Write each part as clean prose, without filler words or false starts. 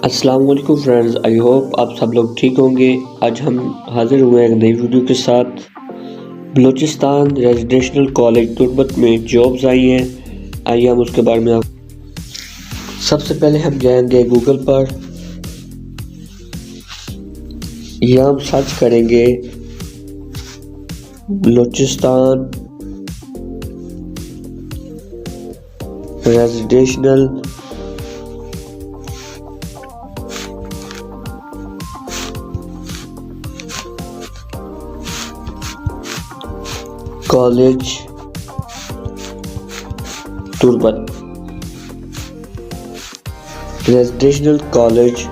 अस्सलाम वालेकुम friends, I hope आप सब लोग ठीक होंगे। आज हम हाजिर हुए हैं एक नई वीडियो के साथ। बलूचिस्तान रेजिडेंशियल कॉलेज तुर्बत में जॉब्स आई हैं। आइए हम उसके बारे में सबसे पहले हम जाएंगे गूगल पर। यहाँ हम सर्च करेंगे Balochistan residential college Turbat, residential college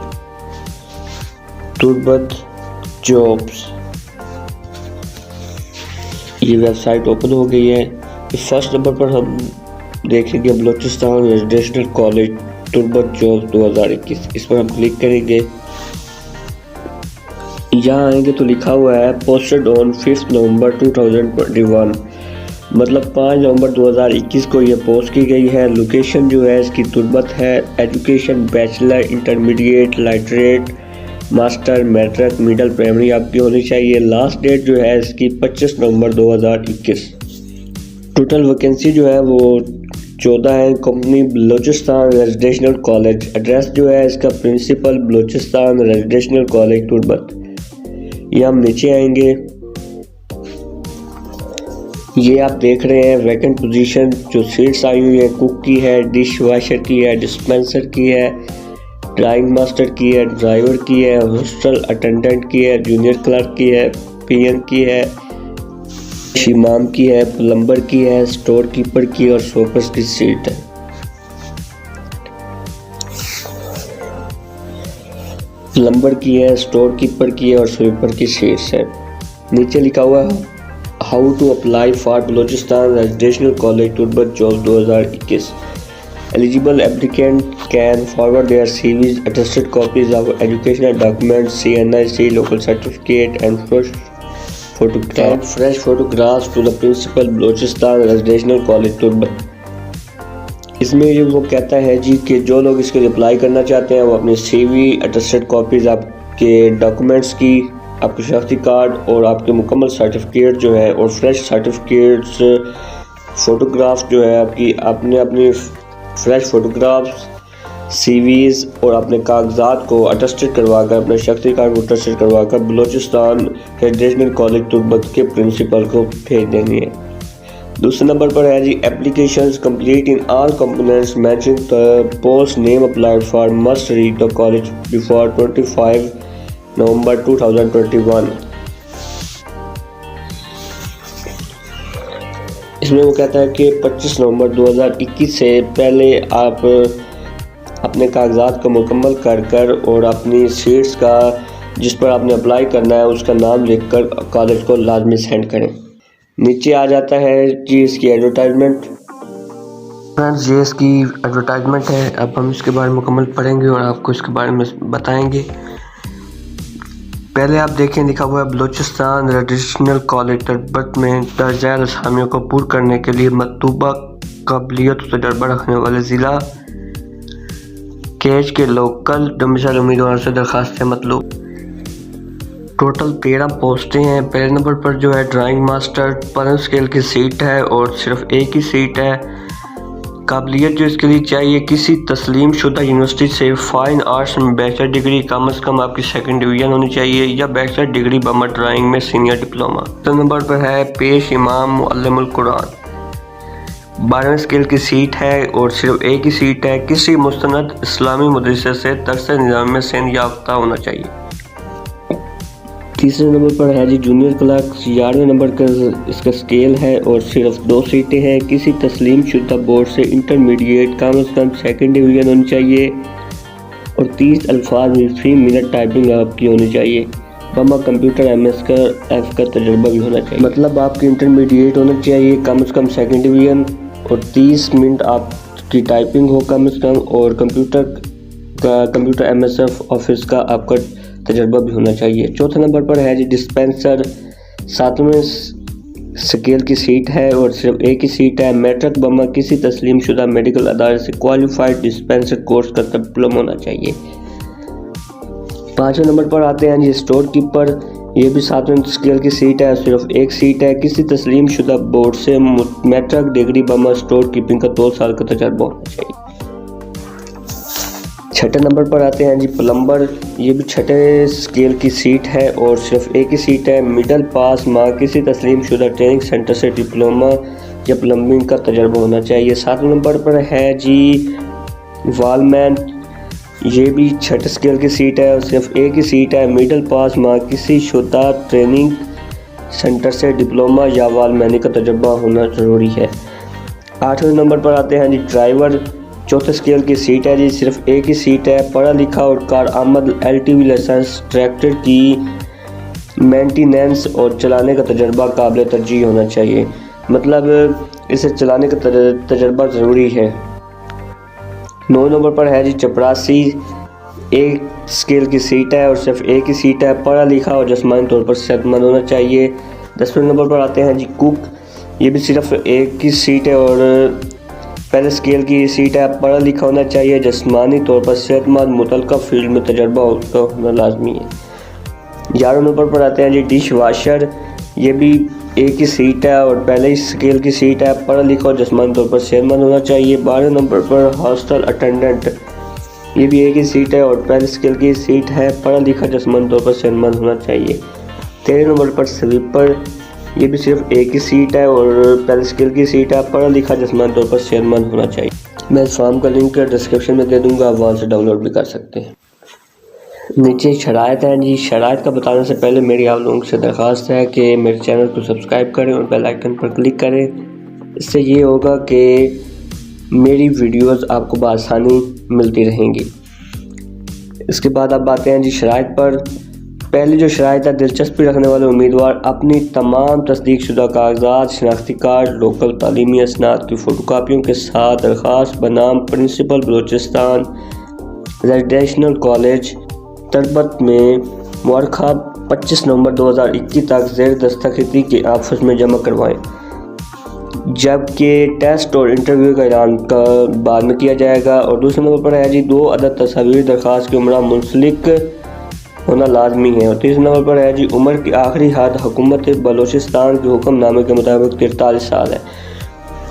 Turbat jobs. ये वेबसाइट ओपन हो गई है। फर्स्ट नंबर पर हम देखेंगे Balochistan residential college Turbat jobs 2021। इस पर हम क्लिक करेंगे। यहाँ आएंगे तो लिखा हुआ है पोस्टेड ऑन 5 नवंबर 2021, मतलब 5 नवंबर 2021 को ये पोस्ट की गई है। लोकेशन जो है इसकी तुर्बत है। Education bachelor, intermediate, literate, master, matric, middle, primary आपकी होनी चाहिए। लास्ट डेट जो है इसकी 25 नवंबर 2021। टोटल वैकेंसी जो है वो 14 है। Company Balochistan residential college. Address जो है इसका principal Balochistan residential college Turbat. ये हम नीचे आएंगे। ये आप देख रहे हैं वैकेंट पोजीशन जो सीट्स आई हुई है। कुक की है, डिश वॉशर की है, डिस्पेंसर की है, ड्राइंग मास्टर की है, ड्राइवर की है, हॉस्टल अटेंडेंट की है, जूनियर क्लर्क की है, पीएन की है, इमाम की है, प्लम्बर की है, स्टोर कीपर की और शॉपर्स की सीट है। प्लम्बर की है, स्टोर कीपर की है और स्वीपर की सीट्स है। नीचे लिखा हुआ है how to apply for Balochistan residential college Turbat job 2021। Eligible applicant can forward their CVs, attested copies of educational documents, CNIC, local certificate and fresh photographs to the principal Balochistan residential college Turbat. इसमें ये वो कहता है जी कि जो लोग इसके अप्लाई करना चाहते हैं वो अपने CV, अटेस्टेड कॉपीज़ आपके डॉक्यूमेंट्स की, आपके शख्सी कार्ड और आपके मुकम्मल सर्टिफिकेट जो है और फ्रेश सर्टिफिकेट्स, फ़ोटोग्राफ्स जो है आपने अपनी फ्रेश फ़ोटोग्राफ्स, CVs और अपने कागजात को अटेस्टेड करवाकर, अपने शख्सी कार्ड को अटेस्टेड करवाकर बलूचिस्तान रेजिडेंशियल कॉलेज तुर्बत के प्रिंसिपल को भेज देनी है। दूसरे नंबर पर है जी applications complete in all components matching the post name applied for must reach the college before 25 November 2021। इसमें वो कहता है कि 25 नवंबर 2021 से पहले आप अपने कागजात को मुकम्मल कर और अपनी सीट्स का जिस पर आपने अप्लाई करना है उसका नाम लिखकर कॉलेज को लाजमी सेंड करें। नीचे आ जाता है जी इसकी एडवर्टाइजमेंट। फ्रेंड्स ये इसकी एडवर्टाइजमेंट है। अब हम इसके बारे में मुकम्मल पढ़ेंगे और आपको इसके बारे में बताएंगे। पहले आप देखें लिखा हुआ है बलूचिस्तान रेजिडेंशियल कॉलेज तुर्बत में दर्ज-ए असामियों को पूरा करने के लिए मतलूबा काबिलियत और तजर्बा रखने वाले ज़िला केज के लोकल डोमिसाइल उम्मीदवार से दरखास्तें मतलूब। टोटल 13 पोस्टें हैं। पहले नंबर पर जो है ड्राइंग मास्टर 15 स्केल की सीट है और सिर्फ एक ही सीट है। काबिलियत जो इसके लिए चाहिए किसी तस्लीम शुदा यूनिवर्सिटी से फाइन आर्ट्स में बैचलर डिग्री, कम अज़ कम आपकी 2nd डिवीज़न होनी चाहिए या बैचलर डिग्री बमा ड्राइंग में सीनियर डिप्लोमा। तो नंबर पर है पेश इमाम मुअल्लिमुल कुरान, 12वें स्केल की सीट है और सिर्फ एक ही सीट है। किसी मुस्तनद इस्लामी मदरसे से तरस निज़ाम में सेंध याफ्ता होना चाहिए। तीसरे नंबर पर है जी जूनियर क्लर्क, 11वें नंबर का इसका स्केल है और सिर्फ 2 सीटें हैं। किसी तस्लीम शुदा बोर्ड से इंटरमीडिएट, कम अज़ कम 2nd डिवीज़न होनी चाहिए और 30 अल्फाज में 3 मिनट टाइपिंग आपकी होनी चाहिए। बमा कंप्यूटर MS का F का तजर्बा भी होना चाहिए। मतलब आपकी इंटरमीडिएट होना चाहिए, कम अज़ कम 2nd डिवीज़न और 30 मिनट आपकी टाइपिंग हो कम अज़ कम, और कंप्यूटर MS ऑफिस का आपका तजर्बा भी होना चाहिए। चौथे नंबर पर है जी डिस्पेंसर, 7वें स्केल की सीट है और सिर्फ एक ही सीट है। मैट्रिक बमा किसी तस्लीम शुदा मेडिकल अदारे से क्वालिफाइड डिस्पेंसर कोर्स का डिप्लोमा होना चाहिए। 5वें नंबर पर आते हैं जी स्टोर कीपर। ये भी 7वें स्केल की सीट है, सिर्फ एक सीट है। किसी तस्लीम शुदा बोर्ड से मैट्रिक डिग्री बमा स्टोर कीपिंग का 2 साल का तजर्बा होना चाहिए। 6ठे नंबर पर आते हैं जी प्लम्बर। ये भी 6ठे स्केल की सीट है और सिर्फ एक ही सीट है। मिडल पास माँ किसी तस्लीम शुदा ट्रेनिंग सेंटर से डिप्लोमा या प्लम्बिंग का तजर्बा होना चाहिए। 7वें नंबर पर है जी वालमैन। ये भी 6ठे स्केल की सीट है और सिर्फ एक ही सीट है। मिडल पास माँ किसी शुदा ट्रेनिंग सेंटर से डिप्लोमा या वालमैनी का तजर्बा होना ज़रूरी है। 8वें नंबर पर आते हैं जी ड्राइवर। 4थे स्केल की सीट है जी, सिर्फ एक ही सीट है। पढ़ा लिखा और कारआमद LTV लाइसेंस, ट्रैक्टर की मेंटेनेंस और चलाने का तजर्बा काबिल तरजीह होना चाहिए, मतलब इसे चलाने का तजर्बा ज़रूरी है। 9 नंबर पर है जी चपरासी। एक स्केल की सीट है और सिर्फ एक ही सीट है। पढ़ा लिखा और जिस्मानी तौर पर सेहतमंद होना चाहिए। 10वें नंबर पर आते हैं जी कुक। ये भी सिर्फ एक ही सीट है और पहले स्केल की सीट है। पढ़ा लिखा होना चाहिए, जिस्मानी तौर पर सेहतमंद, मुतल्लिका फील्ड में तजर्बा उसका होना लाजमी है। 11वें नंबर पर आते हैं जी डिश वाशर। ये भी एक ही सीट है और पहले ही स्केल की सीट है। पढ़ा लिखा और जिस्मानी तौर पर सेहतमंद होना चाहिए। 12वें नंबर पर हॉस्टल अटेंडेंट। ये भी एक ही सीट है और पहले स्केल की सीट है। पढ़ा लिखा जिस्मानी तौर पर सेहतमंद होना चाहिए। 13वें नंबर पर स्वीपर। ये भी सिर्फ एक ही सीट है और पहले स्केल की सीट है। पढ़ा लिखा जिस्मानी तौर पर सेहतमंद होना चाहिए। मैं इस फॉर्म का लिंक डिस्क्रिप्शन में दे दूंगा, आप वहाँ से डाउनलोड भी कर सकते हैं। नीचे शराइत है जी। शराइत का बताने से पहले मेरी आप लोगों से दरख्वास्त है कि मेरे चैनल को सब्सक्राइब करें और बेल आइकन पर क्लिक करें। इससे ये होगा कि मेरी वीडियोस आपको बआसानी मिलती रहेंगी। इसके बाद अब आते हैं जी शराइत पर। पहली जो शराइत है, दिलचस्पी रखने वाले उम्मीदवार अपनी तमाम तस्दीक शुदा कागजात, शनाख्ती कार्ड, लोकल तालीमी असनाद की फ़ोटोकापियों के साथ दरख्वास्त बनाम प्रिंसिपल बलूचिस्तान रेजिडेंशल कॉलेज तरबत में मुअर्रखा 25 नवंबर 2021 तक ज़ेर दस्तखती के ऑफिस में जमा करवाएं, जबकि टेस्ट और इंटरव्यू का ऐलान का बाद में किया जाएगा। और दूसरे नंबर पर है जी 2 अदद तस्वीर दरख्वास्त की उम्र मुंसलिक होना लाजमी है। और तीसरे नंबर पर है जी उम्र की आखिरी हद हुकूमत बलूचिस्तान के हुक्मनामे के मुताबिक 43 साल है,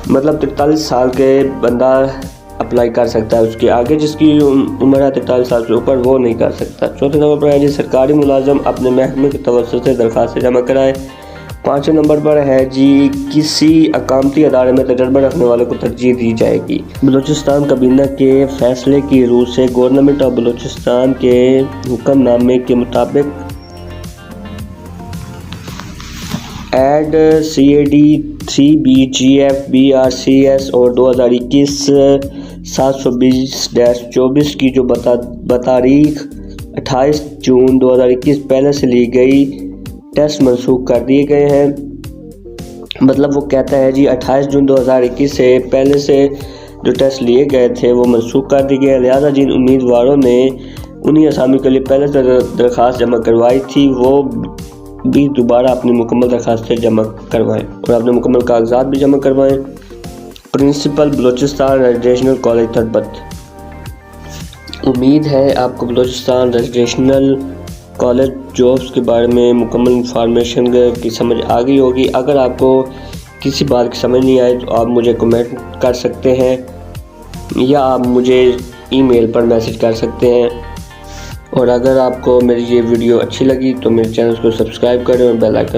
मतलब 43 साल के बंदा अप्लाई कर सकता है। उसके आगे जिसकी उम्र है 43 साल से ऊपर वो नहीं कर सकता। चौथे नंबर पर है जी सरकारी मुलाजम अपने महकमे के तवज्जुह से दरख्वास्त जमा कराए। 5वें नंबर पर है जी किसी अकामती अदारे में तजर्बा रखने वाले को तरजीह दी जाएगी। बलूचिस्तान काबीना के फैसले की रूह से गवर्नमेंट ऑफ बलूचिस्तान के हुक्मनामे के मुताबिक एड CAD 3BGF BRCS और 2021 720-24 की जो बतारीख 28 जून 2021 पहले से ली गई टेस्ट मनसूख कर दिए गए हैं। मतलब वो कहता है जी 28 जून 2021 से पहले से जो टेस्ट लिए गए थे वो मनसूख कर दिए गए। लिहाजा जिन उम्मीदवारों ने उन्हीं असामी के लिए पहले से दरख्वास्त जमा करवाई थी वो भी दोबारा अपनी मुकम्मल दरख्वास्तें जमा करवाएं और अपने मुकम्मल कागजात भी जमा करवाएं। Principal Balochistan residential college Turbat. उम्मीद है आपको बलूचिस्तान रेजिडेंशल कॉलेज जॉब्स के बारे में मुकम्मल इंफॉर्मेशन की समझ आ गई होगी। अगर आपको किसी बात की समझ नहीं आए तो आप मुझे कमेंट कर सकते हैं या आप मुझे ईमेल पर मैसेज कर सकते हैं। और अगर आपको मेरी ये वीडियो अच्छी लगी तो मेरे चैनल को सब्सक्राइब करें और बेल आइकन